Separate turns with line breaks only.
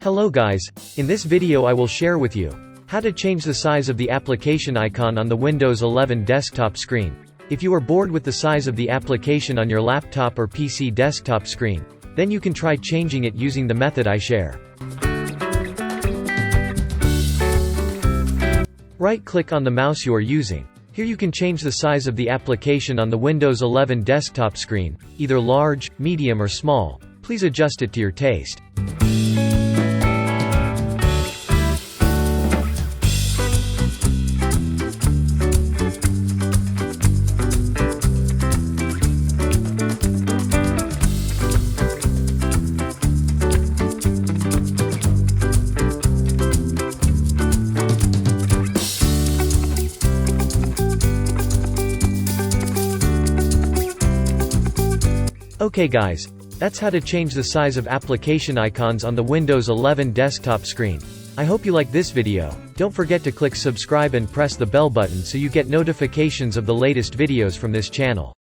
Hello guys, in this video I will share with you how to change the size of the application icon on the Windows 11 desktop screen. If you are bored with the size of the application on your laptop or PC desktop screen, then you can try changing it using the method I share. Right-click on the mouse you are using. Here you can change the size of the application on the Windows 11 desktop screen, either large, medium or small. Please adjust it to your taste. Okay guys, that's how to change the size of application icons on the Windows 11 desktop screen. I hope you like this video. Don't forget to click subscribe and press the bell button so you get notifications of the latest videos from this channel.